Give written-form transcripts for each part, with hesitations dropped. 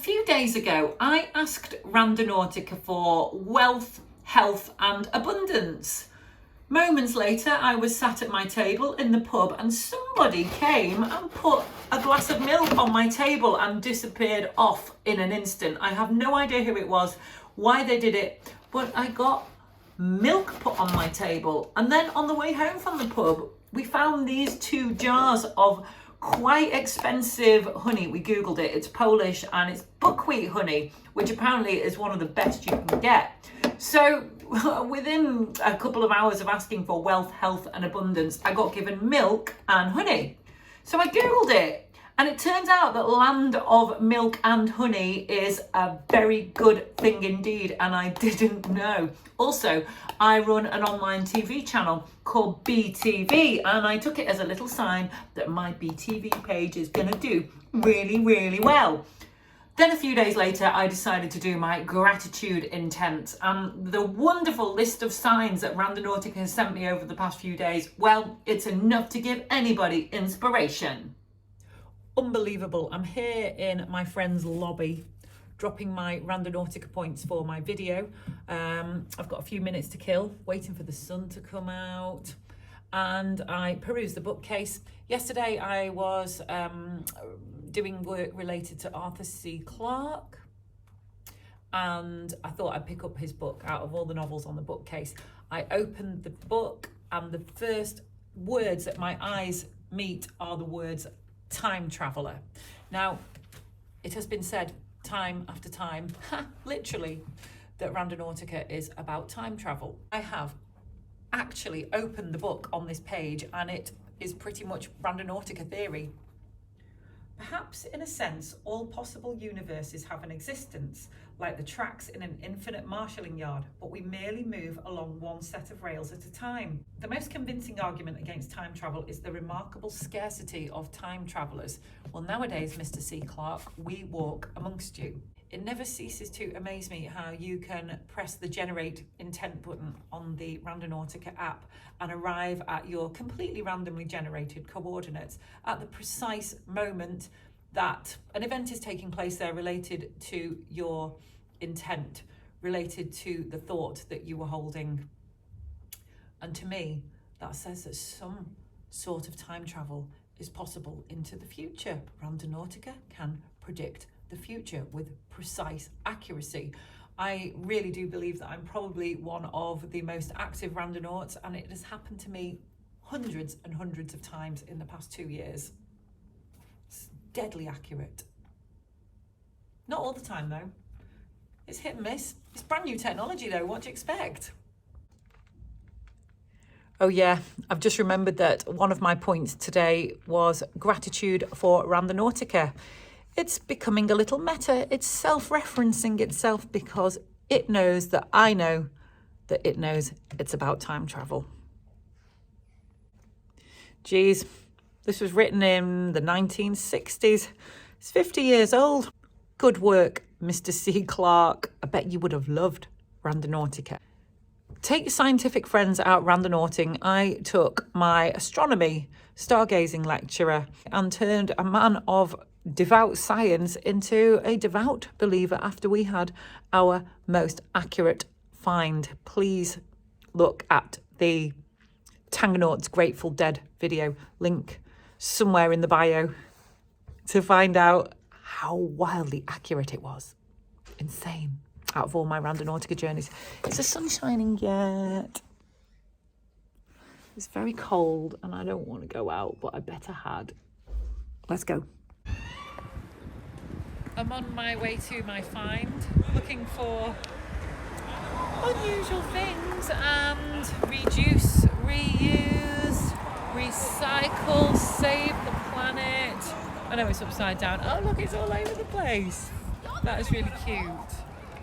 few days ago, I asked Randonautica for wealth, health and abundance. Moments later, I was sat at my table in the pub and somebody came and put a glass of milk on my table and disappeared off in an instant. I have no idea who it was, why they did it, but I got milk put on my table. And then on the way home from the pub, we found these 2 jars of quite expensive honey. We googled it, it's Polish and it's buckwheat honey, which apparently is one of the best you can get. So within a couple of hours of asking for wealth, health and abundance, I got given milk and honey. So I googled it and it turns out that land of milk and honey is a very good thing indeed, and I didn't know. Also, I run an online TV channel called BTV and I took it as a little sign that my BTV page is going to do really, really well. Then a few days later, I decided to do my gratitude intent, and the wonderful list of signs that Randonautica has sent me over the past few days, well, it's enough to give anybody inspiration. Unbelievable. I'm here in my friend's lobby, dropping my Randonautica points for my video. I've got a few minutes to kill, waiting for the sun to come out, and I peruse the bookcase. Yesterday I was doing work related to Arthur C Clarke, and I thought I'd pick up his book out of all the novels on the bookcase. I opened the book and the first words that my eyes meet are the words time traveller. Now, it has been said time after time, literally, that Randonautica is about time travel. I have actually opened the book on this page and it is pretty much Randonautica theory. Perhaps in a sense, all possible universes have an existence, like the tracks in an infinite marshalling yard, but we merely move along one set of rails at a time. The most convincing argument against time travel is the remarkable scarcity of time travellers. Well, nowadays, Mr. C. Clarke, we walk amongst you. It never ceases to amaze me how you can press the generate intent button on the Randonautica app and arrive at your completely randomly generated coordinates at the precise moment that an event is taking place there related to your intent, related to the thought that you were holding. And to me, that says that some sort of time travel is possible into the future. Randonautica can predict the future with precise accuracy. I really do believe that I'm probably one of the most active randonauts, and it has happened to me hundreds and hundreds of times in the past 2 years. It's deadly accurate. Not all the time though. It's hit and miss. It's brand new technology though, what do you expect? Oh yeah, I've just remembered that one of my points today was gratitude for Randonautica. It's becoming a little meta. It's self-referencing itself because it knows that I know that it knows it's about time travel. Geez, this was written in the 1960s. It's 50 years old. Good work, Mr. C. Clarke. I bet you would have loved Randonautica. Take your scientific friends out randonauting. I took my astronomy stargazing lecturer and turned a man of devout science into a devout believer after we had our most accurate find. Please look at the Tangonauts Grateful Dead video, link somewhere in the bio, to find out how wildly accurate it was. Insane. Out of all my Randonautica journeys. Is the sun shining yet? It's very cold and I don't want to go out, but I bet I had. Let's go. I'm on my way to my find, looking for unusual things and reduce, reuse, recycle, save the planet. I know it's upside down. Oh look, it's all over the place. That is really cute.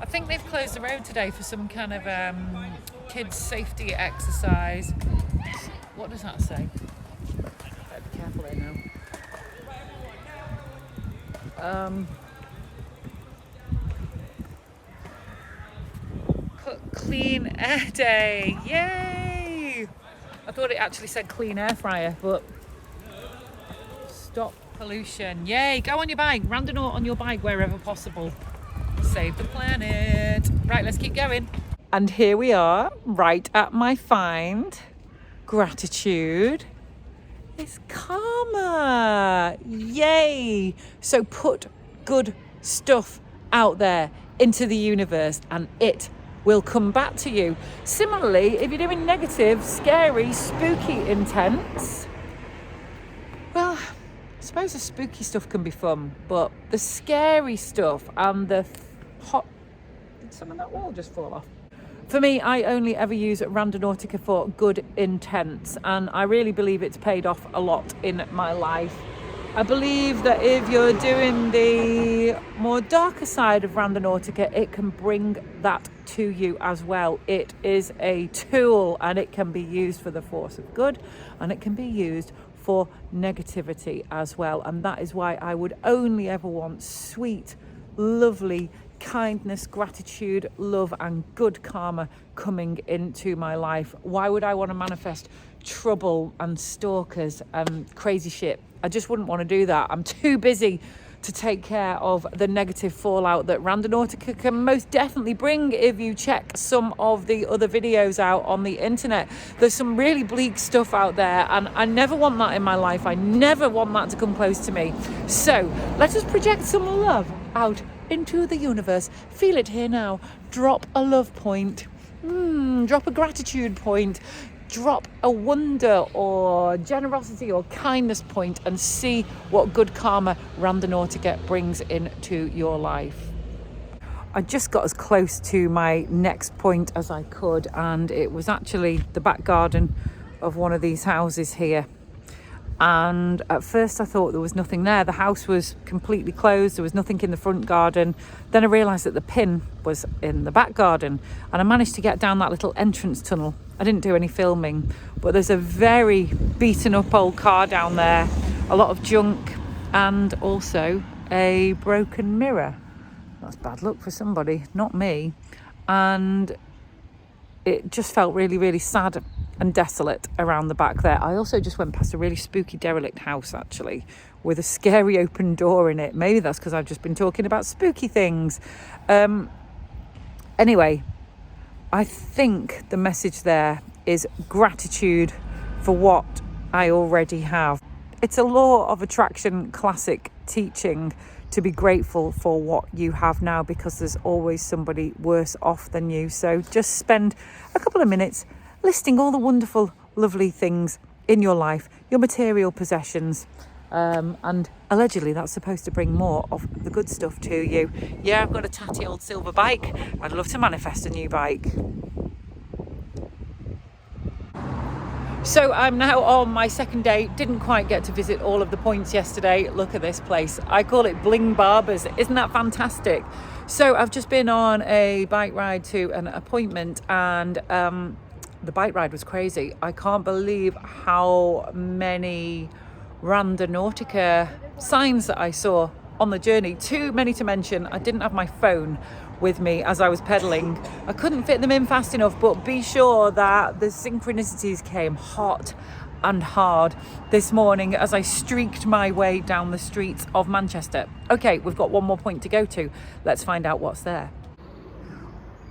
I think they've closed the road today for some kind of kids safety exercise. What does that say? Better be careful there now. Clean Air Day, yay! I thought it actually said clean air fryer, but stop pollution. Yay, go on your bike, Randonaut on your bike wherever possible. Save the planet. Right, let's keep going. And here we are, right at my find. Gratitude is karma. Yay! So put good stuff out there into the universe and it will come back to you. Similarly, if you're doing negative, scary, spooky, intense, well, I suppose the spooky stuff can be fun, but the scary stuff and the hot... Did some of that wall just fall off? For me, I only ever use Randonautica for good intents, and I really believe it's paid off a lot in my life. I believe that if you're doing the more darker side of Randonautica, it can bring that to you as well. It is a tool and it can be used for the force of good and it can be used for negativity as well. And that is why I would only ever want sweet, lovely kindness, gratitude, love and good karma coming into my life. Why would I want to manifest trouble and stalkers and crazy shit? I just wouldn't want to do that. I'm too busy to take care of the negative fallout that Randonautica can most definitely bring. If you check some of the other videos out on the internet, there's some really bleak stuff out there and I never want that in my life. I never want that to come close to me. So let us project some love out into the universe. Feel it here now. Drop a love point. Drop a gratitude point. Drop a wonder or generosity or kindness point and see what good karma Randonautica brings into your life. I just got as close to my next point as I could, and it was actually the back garden of one of these houses here. And at first I thought there was nothing there. The house was completely closed. There was nothing in the front garden. Then I realised that the pin was in the back garden and I managed to get down that little entrance tunnel. I didn't do any filming, but there's a very beaten up old car down there, a lot of junk and also a broken mirror. That's bad luck for somebody, not me. And it just felt really, really sad and desolate around the back there. I also just went past a really spooky derelict house actually with a scary open door in it. Maybe that's because I've just been talking about spooky things. Anyway, I think the message there is gratitude for what I already have. It's a law of attraction classic teaching to be grateful for what you have now because there's always somebody worse off than you. So just spend a couple of minutes listing all the wonderful, lovely things in your life, your material possessions, and allegedly that's supposed to bring more of the good stuff to you. Yeah, I've got a tatty old silver bike. I'd love to manifest a new bike. So I'm now on my second day. Didn't quite get to visit all of the points yesterday. Look at this place. I call it Bling Barbers. Isn't that fantastic? So I've just been on a bike ride to an appointment and the bike ride was crazy. I can't believe how many Randonautica signs that I saw on the journey. Too many to mention. I didn't have my phone with me as I was pedaling. I couldn't fit them in fast enough, but be sure that the synchronicities came hot and hard this morning as I streaked my way down the streets of Manchester. Okay, we've got one more point to go to. Let's find out what's there.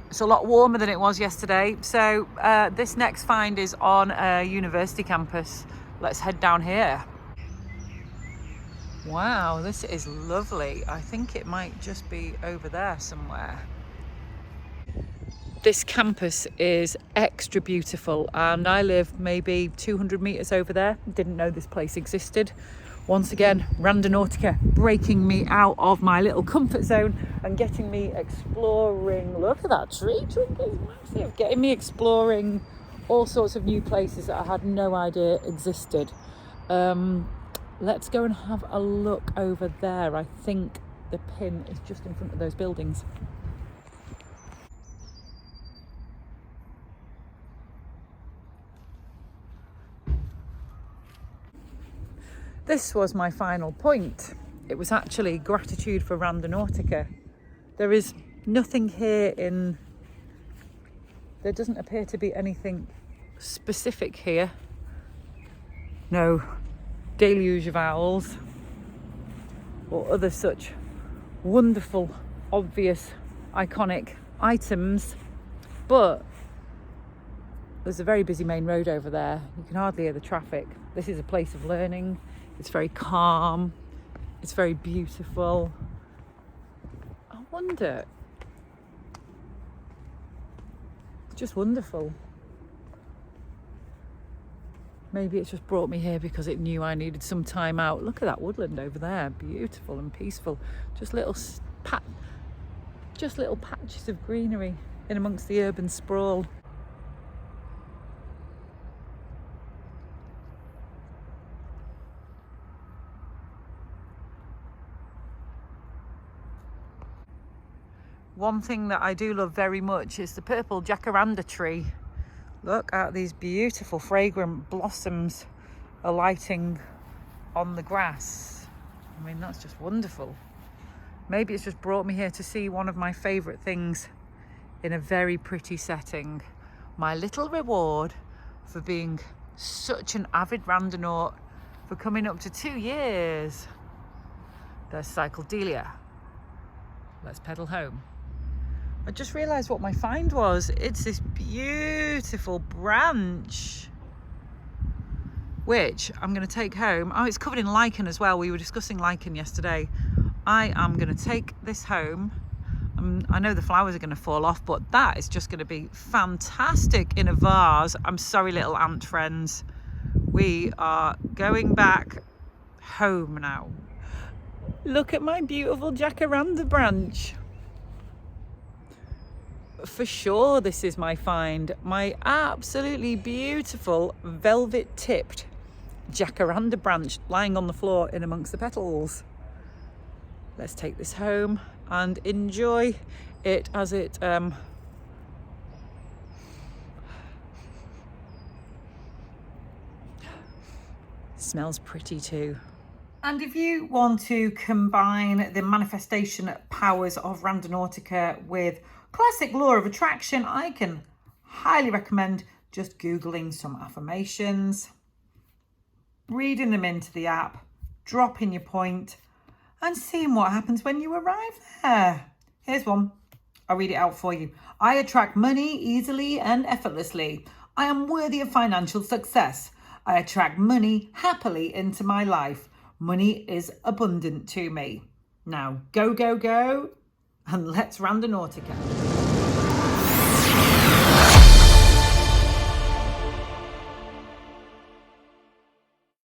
It's a lot warmer than it was yesterday. So this next find is on a university campus. Let's head down here. Wow, this is lovely. I think it might just be over there somewhere. This campus is extra beautiful and I live maybe 200 metres over there. Didn't know this place existed. Once again, Randonautica breaking me out of my little comfort zone and getting me exploring. Look at that tree trunk is massive. Getting me exploring all sorts of new places that I had no idea existed. Let's go and have a look over there. I think the pin is just in front of those buildings. This was my final point. It was actually gratitude for Randonautica. There is nothing here there doesn't appear to be anything specific here. No deluge of owls. or other such wonderful, obvious, iconic items. But there's a very busy main road over there. You can hardly hear the traffic. This is a place of learning. It's very calm. It's very beautiful. I wonder, it's just wonderful. Maybe it's just brought me here because it knew I needed some time out. Look at that woodland over there, beautiful and peaceful. Just little patches of greenery in amongst the urban sprawl. One thing that I do love very much is the purple jacaranda tree. Look at these beautiful fragrant blossoms alighting on the grass. I mean, that's just wonderful. Maybe it's just brought me here to see one of my favourite things in a very pretty setting. My little reward for being such an avid randonaut for coming up to 2 years. There's Cycledelia. Let's pedal home. I just realised what my find was. It's this beautiful branch, which I'm going to take home. Oh, it's covered in lichen as well. We were discussing lichen yesterday. I am going to take this home. I know the flowers are going to fall off, but that is just going to be fantastic in a vase. I'm sorry, little ant friends. We are going back home now. Look at my beautiful jacaranda branch. For sure, this is my find. My absolutely beautiful velvet tipped jacaranda branch lying on the floor in amongst the petals. Let's take this home and enjoy it as it smells pretty too. And if you want to combine the manifestation powers of Randonautica with classic law of attraction, I can highly recommend just Googling some affirmations, reading them into the app, dropping your point, and seeing what happens when you arrive there. Here's one. I'll read it out for you. I attract money easily and effortlessly. I am worthy of financial success. I attract money happily into my life. Money is abundant to me. Now go, go, go, and let's Randonautica.